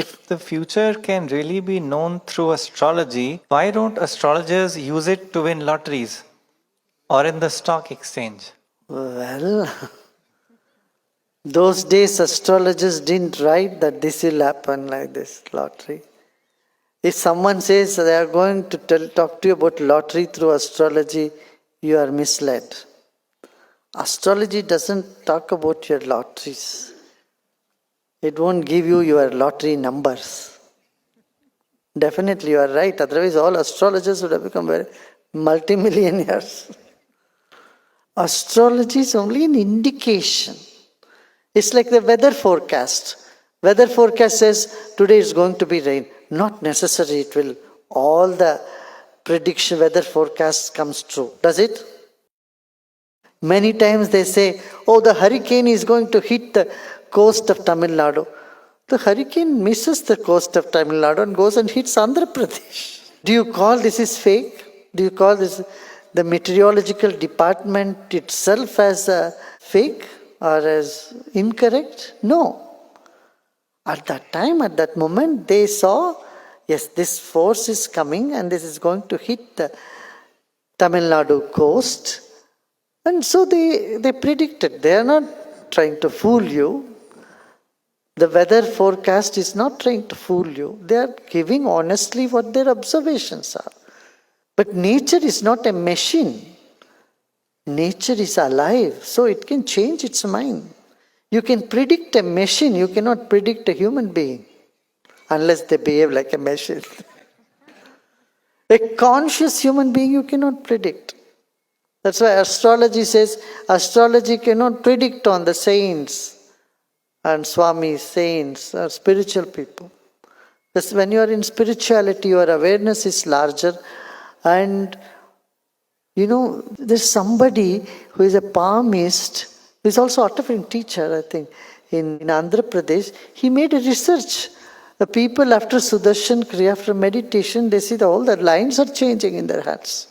If the future can really be known through astrology, why don't astrologers use it to win lotteries or in the stock exchange? Well, those days astrologers didn't write that this will happen like this, lottery. If someone says they are going to talk to you about lottery through astrology, you are misled. Astrology doesn't talk about your lotteries. It won't give you your lottery numbers. Definitely you are right. Otherwise all astrologers would have become very multimillionaires. Astrology is only an indication. It's like the weather forecast. Weather forecast says today is going to be rain. Not necessary it will. All the prediction weather forecast comes true. Does it? Many times they say, oh, the hurricane is going to hit the coast of Tamil Nadu. The hurricane misses the coast of Tamil Nadu and goes and hits Andhra Pradesh. Do you call this is fake? Do you call this the meteorological department itself as a fake or as incorrect? No. At that time, at that moment, they saw, yes, this force is coming and this is going to hit the Tamil Nadu coast. And so they predicted. They are not trying to fool you. The weather forecast is not trying to fool you. They are giving honestly what their observations are. But nature is not a machine. Nature is alive, so it can change its mind. You can predict a machine, you cannot predict a human being unless they behave like a machine. A conscious human being you cannot predict. That's why astrology says astrology cannot predict on the saints and Swamis, saints, or spiritual people. Because when you are in spirituality, your awareness is larger. And there's somebody who is a palmist, who is also Ottafin teacher, I think, in Andhra Pradesh. He made a research. The people after Sudarshan Kriya, after meditation, they see that all the lines are changing in their hands.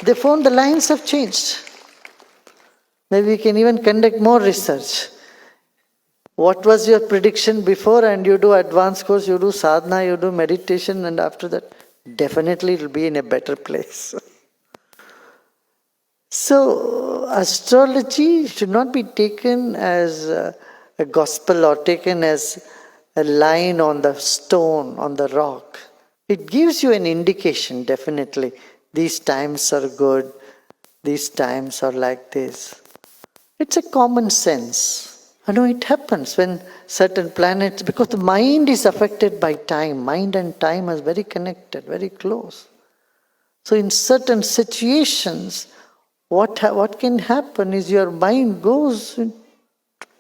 They found the lines have changed. Maybe we can even conduct more research. What was your prediction before, and you do advanced course, you do sadhana, you do meditation, and after that, definitely it will be in a better place. So, astrology should not be taken as a gospel or taken as a line on the stone, on the rock. It gives you an indication, definitely. These times are good, these times are like this. It's a common sense. I know it happens when certain planets, because the mind is affected by time. Mind and time are very connected, very close. So in certain situations, what can happen is your mind goes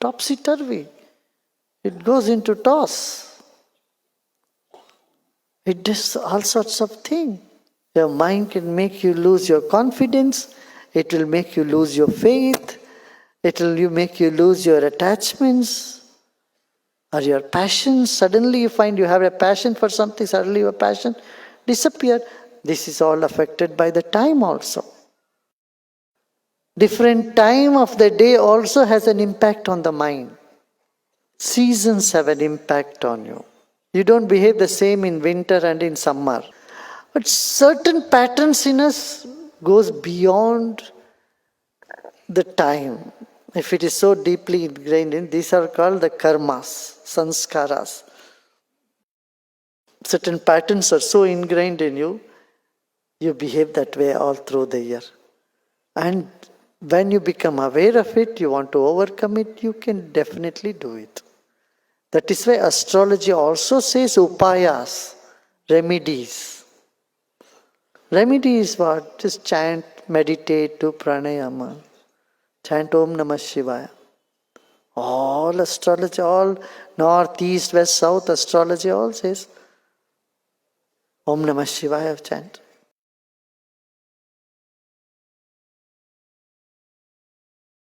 topsy-turvy. It goes into toss. It does all sorts of things. Your mind can make you lose your confidence. It will make you lose your faith. It will make you lose your attachments or your passions. Suddenly you find you have a passion for something, suddenly your passion disappears. This is all affected by the time also. Different time of the day also has an impact on the mind. Seasons have an impact on you. You don't behave the same in winter and in summer. But certain patterns in us goes beyond the time. If it is so deeply ingrained in, these are called the karmas, sanskaras. Certain patterns are so ingrained in you, you behave that way all through the year. And when you become aware of it, you want to overcome it, you can definitely do it. That is why astrology also says upayas, remedies. Remedy is what? Just chant, meditate, do pranayama. Chant Om Namah Shivaya. All astrology, all north, east, west, south astrology all says Om Namah Shivaya chant.